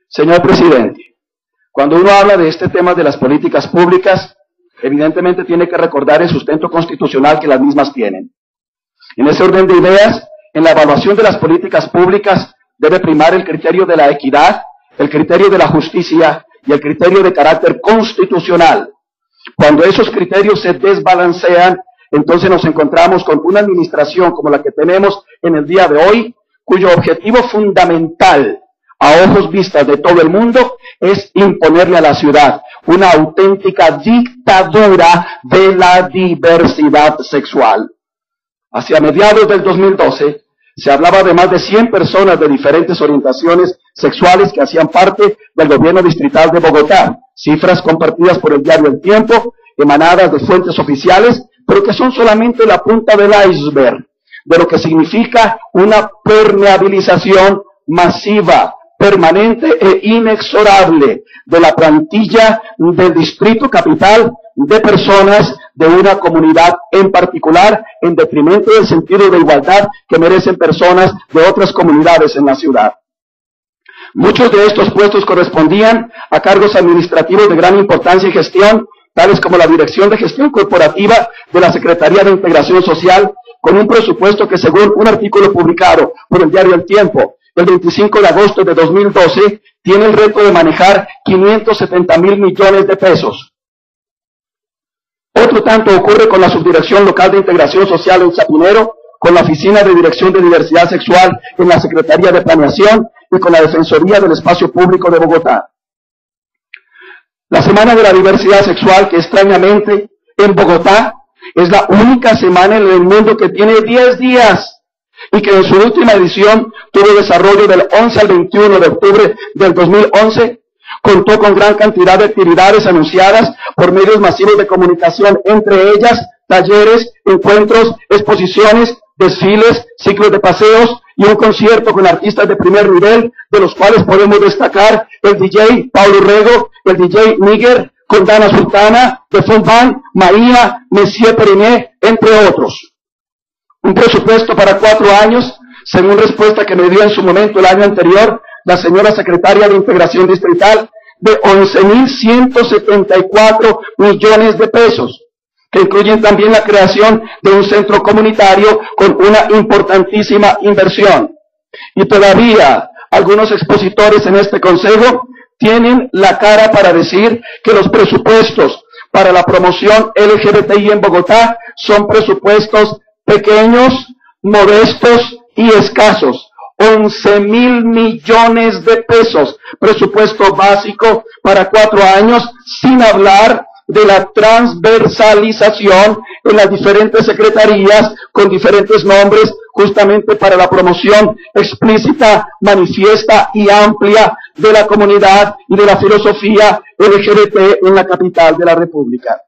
Señor presidente, cuando uno habla de este tema de las políticas públicas, evidentemente tiene que recordar el sustento constitucional que las mismas tienen. En ese orden de ideas, en la evaluación de las políticas públicas debe primar el criterio de la equidad, el criterio de la justicia y el criterio de carácter constitucional. Cuando esos criterios se desbalancean, entonces nos encontramos con una administración como la que tenemos en el día de hoy, cuyo objetivo fundamental, a ojos vistas de todo el mundo, es imponerle a la ciudad una auténtica dictadura de la diversidad sexual. Hacia mediados del 2012, se hablaba de más de 100 personas de diferentes orientaciones sexuales que hacían parte del gobierno distrital de Bogotá, cifras compartidas por el diario El Tiempo, emanadas de fuentes oficiales, pero que son solamente la punta del iceberg de lo que significa una permeabilización masiva, permanente e inexorable de la plantilla del distrito capital de personas de una comunidad en particular, en detrimento del sentido de igualdad que merecen personas de otras comunidades en la ciudad. Muchos de estos puestos correspondían a cargos administrativos de gran importancia y gestión, tales como la Dirección de Gestión Corporativa de la Secretaría de Integración Social, con un presupuesto que, según un artículo publicado por el diario El Tiempo, el 25 de agosto de 2012, tiene el reto de manejar 570.000 millones de pesos. Otro tanto ocurre con la Subdirección Local de Integración Social en Chapinero, con la Oficina de Dirección de Diversidad Sexual en la Secretaría de Planeación y con la Defensoría del Espacio Público de Bogotá. La Semana de la Diversidad Sexual, que extrañamente en Bogotá es la única semana en el mundo que tiene 10 días y que en su última edición tuvo desarrollo del 11 al 21 de octubre del 2011, contó con gran cantidad de actividades anunciadas por medios masivos de comunicación, entre ellas talleres, encuentros, exposiciones, desfiles, ciclos de paseos y un concierto con artistas de primer nivel, de los cuales podemos destacar el DJ Paulo Rego, el DJ Níger, con Dana Sultana, de Fonban, María, Messier Periné, entre otros. Un presupuesto para 4 años, según respuesta que me dio en su momento el año anterior la señora secretaria de Integración Distrital, de 11.174 millones de pesos, que incluyen también la creación de un centro comunitario con una importantísima inversión. Y todavía algunos expositores en este consejo tienen la cara para decir que los presupuestos para la promoción LGBTI en Bogotá son presupuestos pequeños, modestos y escasos. 11.000 millones de pesos, presupuesto básico para 4 años, sin hablar de la transversalización en las diferentes secretarías con diferentes nombres, justamente para la promoción explícita, manifiesta y amplia de la comunidad y de la filosofía LGBT en la capital de la República.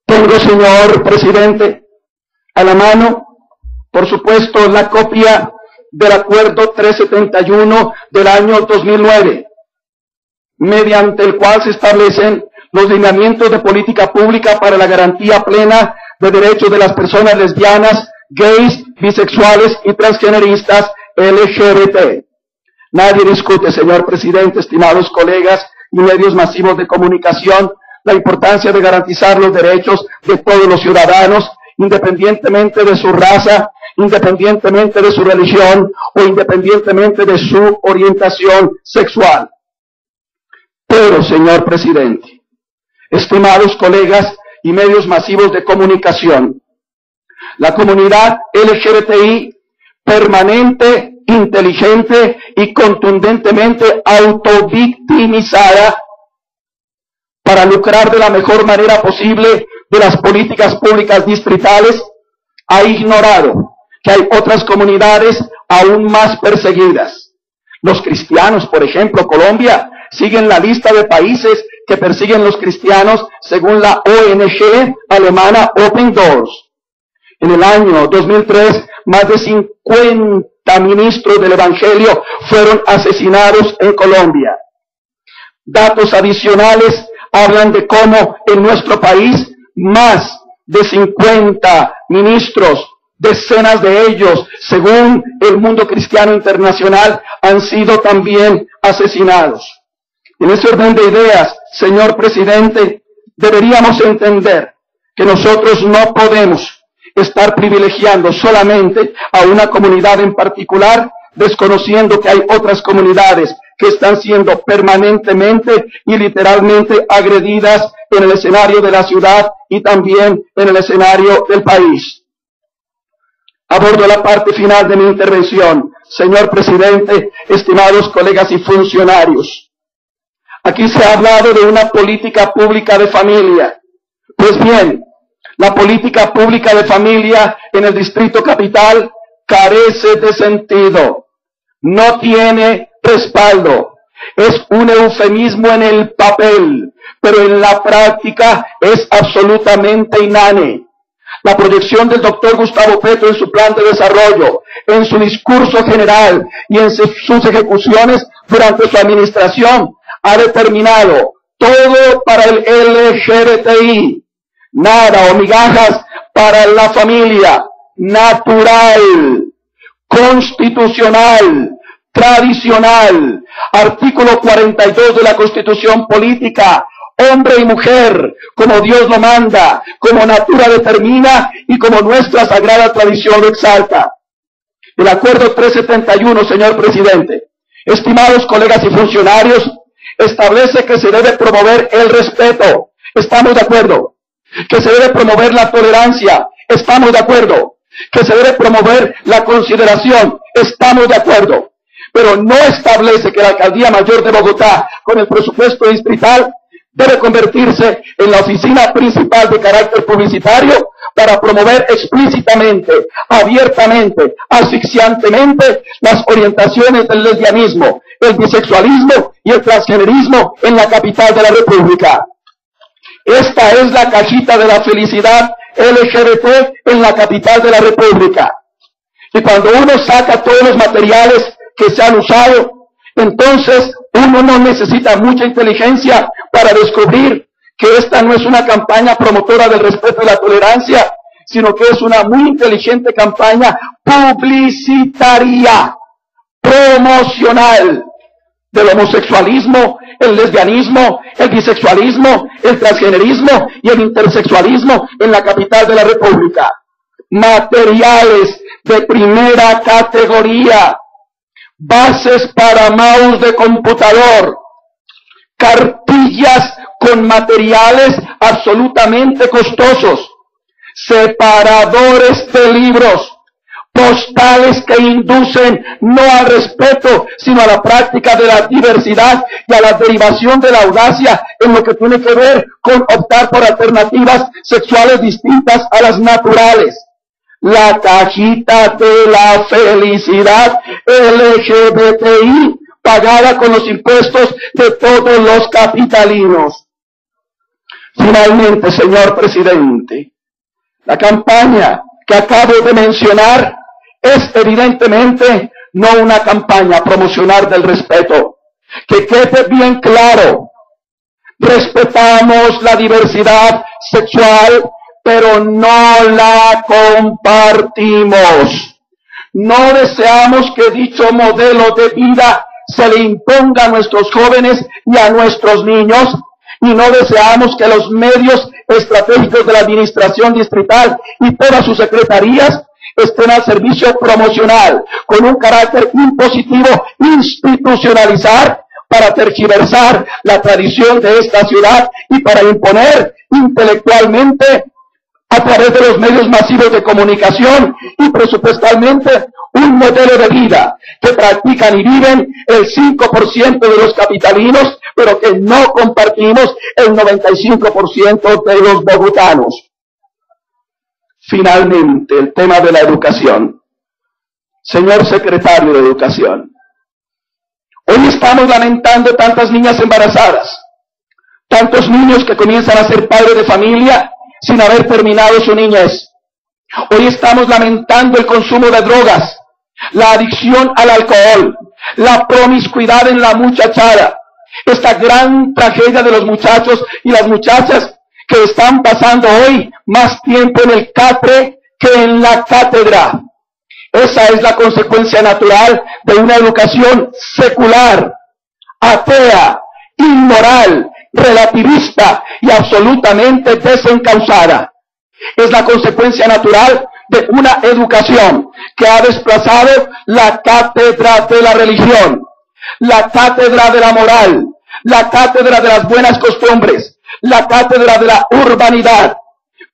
Tengo, señor presidente, a la mano, por supuesto, la copia del Acuerdo 371 del año 2009, mediante el cual se establecen los lineamientos de política pública para la garantía plena de derechos de las personas lesbianas, gays, bisexuales y transgeneristas LGBT. Nadie discute, señor presidente, estimados colegas y medios masivos de comunicación, la importancia de garantizar los derechos de todos los ciudadanos, independientemente de su raza, independientemente de su religión o independientemente de su orientación sexual. Pero, señor presidente, estimados colegas y medios masivos de comunicación, la comunidad LGBTI, permanente, inteligente y contundentemente autovictimizada para lucrar de la mejor manera posible de las políticas públicas distritales, ha ignorado que hay otras comunidades aún más perseguidas. Los cristianos, por ejemplo, Colombia, siguen la lista de países que persiguen los cristianos según la ONG alemana Open Doors. En el año 2003, más de 50 ministros del Evangelio fueron asesinados en Colombia. Datos adicionales hablan de cómo en nuestro país más de 50 ministros Decenas de ellos, según el Mundo Cristiano Internacional, han sido también asesinados. En ese orden de ideas, señor presidente, deberíamos entender que nosotros no podemos estar privilegiando solamente a una comunidad en particular, desconociendo que hay otras comunidades que están siendo permanentemente y literalmente agredidas en el escenario de la ciudad y también en el escenario del país. Abordo la parte final de mi intervención, señor presidente, estimados colegas y funcionarios. Aquí se ha hablado de una política pública de familia. Pues bien, la política pública de familia en el Distrito Capital carece de sentido. No tiene respaldo. Es un eufemismo en el papel, pero en la práctica es absolutamente inane. La proyección del doctor Gustavo Petro en su plan de desarrollo, en su discurso general y en sus ejecuciones durante su administración ha determinado todo para el LGBTI, nada o migajas para la familia, natural, constitucional, tradicional, artículo 42 de la Constitución Política, hombre y mujer, como Dios lo manda, como natura determina y como nuestra sagrada tradición lo exalta. El acuerdo 371, señor presidente, estimados colegas y funcionarios, establece que se debe promover el respeto. Estamos de acuerdo. Que se debe promover la tolerancia. Estamos de acuerdo. Que se debe promover la consideración. Estamos de acuerdo. Pero no establece que la Alcaldía Mayor de Bogotá, con el presupuesto distrital, debe convertirse en la oficina principal de carácter publicitario para promover explícitamente, abiertamente, asfixiantemente las orientaciones del lesbianismo, el bisexualismo y el transgenerismo en la capital de la República. Esta es la cajita de la felicidad LGBT en la capital de la República. Y cuando uno saca todos los materiales que se han usado, entonces uno no necesita mucha inteligencia para descubrir que esta no es una campaña promotora del respeto y la tolerancia, sino que es una muy inteligente campaña publicitaria, promocional, del homosexualismo, el lesbianismo, el bisexualismo, el transgenerismo y el intersexualismo en la capital de la República. Materiales de primera categoría, bases para mouse de computador, cartillas con materiales absolutamente costosos, separadores de libros, postales que inducen no al respeto, sino a la práctica de la diversidad y a la derivación de la audacia en lo que tiene que ver con optar por alternativas sexuales distintas a las naturales. La cajita de la felicidad LGBTI pagada con los impuestos de todos los capitalinos. Finalmente, señor presidente, la campaña que acabo de mencionar es evidentemente no una campaña promocional del respeto. Que quede bien claro, respetamos la diversidad sexual, pero no la compartimos. No deseamos que dicho modelo de vida se le imponga a nuestros jóvenes y a nuestros niños, y no deseamos que los medios estratégicos de la administración distrital y todas sus secretarías estén al servicio promocional, con un carácter impositivo, institucionalizar, para tergiversar la tradición de esta ciudad y para imponer intelectualmente a través de los medios masivos de comunicación y presupuestalmente un modelo de vida que practican y viven el 5% de los capitalinos, pero que no compartimos el 95% de los bogotanos. Finalmente, el tema de la educación. Señor secretario de Educación, hoy estamos lamentando tantas niñas embarazadas, tantos niños que comienzan a ser padres de familia sin haber terminado su niñez. Hoy estamos lamentando el consumo de drogas, la adicción al alcohol, la promiscuidad en la muchachada, esta gran tragedia de los muchachos y las muchachas que están pasando hoy más tiempo en el catre que en la cátedra. Esa es la consecuencia natural de una educación secular, atea, inmoral, relativista y absolutamente desencausada. Es la consecuencia natural de una educación que ha desplazado la cátedra de la religión, la cátedra de la moral, la cátedra de las buenas costumbres, la cátedra de la urbanidad.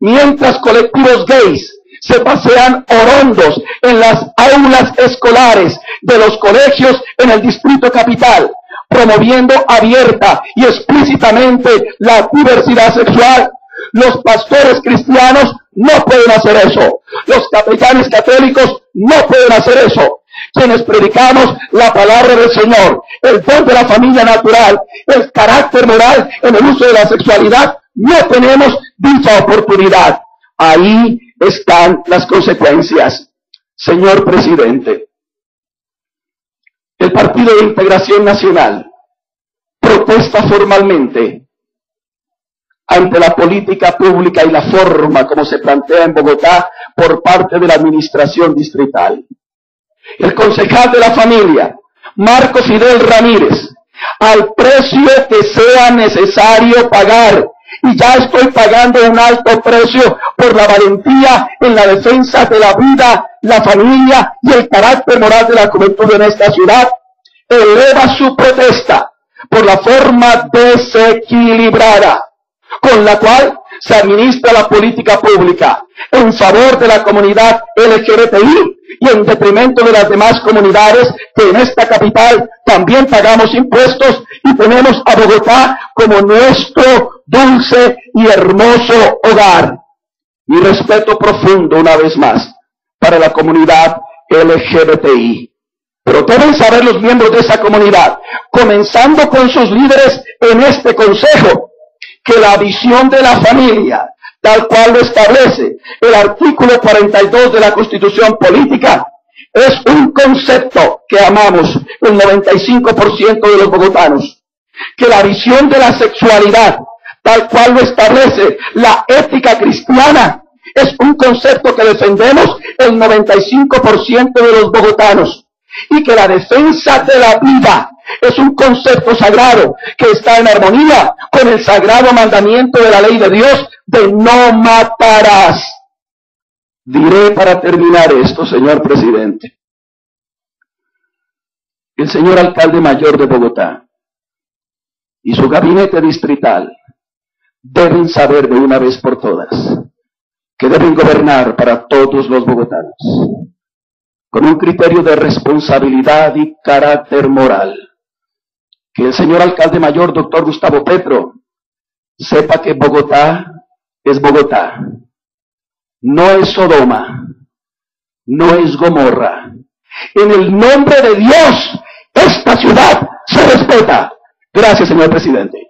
Mientras colectivos gays se pasean orondos en las aulas escolares de los colegios en el Distrito Capital, promoviendo abierta y explícitamente la diversidad sexual, los pastores cristianos no pueden hacer eso. Los capellanes católicos no pueden hacer eso. Quienes predicamos la palabra del Señor, el don de la familia natural, el carácter moral en el uso de la sexualidad, no tenemos dicha oportunidad. Ahí están las consecuencias. Señor presidente, el Partido de Integración Nacional protesta formalmente ante la política pública y la forma como se plantea en Bogotá por parte de la administración distrital. El concejal de la familia, Marco Fidel Ramírez, al precio que sea necesario pagar, y ya estoy pagando un alto precio por la valentía en la defensa de la vida, la familia y el carácter moral de la juventud en esta ciudad, eleva su protesta por la forma desequilibrada con la cual se administra la política pública en favor de la comunidad LGBTI y en detrimento de las demás comunidades que en esta capital también pagamos impuestos y tenemos a Bogotá como nuestro dulce y hermoso hogar. Mi respeto profundo una vez más para la comunidad LGBTI. Pero deben saber los miembros de esa comunidad, comenzando con sus líderes en este consejo, que la visión de la familia, tal cual lo establece el artículo 42 de la Constitución Política, es un concepto que amamos el 95% de los bogotanos. Que la visión de la sexualidad, tal cual lo establece la ética cristiana, es un concepto que defendemos el 95% de los bogotanos. Y que la defensa de la vida es un concepto sagrado que está en armonía con el sagrado mandamiento de la ley de Dios de no matarás. Diré para terminar esto, señor presidente. El señor alcalde mayor de Bogotá y su gabinete distrital deben saber de una vez por todas que deben gobernar para todos los bogotanos, con un criterio de responsabilidad y carácter moral. Que el señor alcalde mayor, doctor Gustavo Petro, sepa que Bogotá es Bogotá, no es Sodoma, no es Gomorra. En el nombre de Dios, esta ciudad se respeta. Gracias, señor presidente.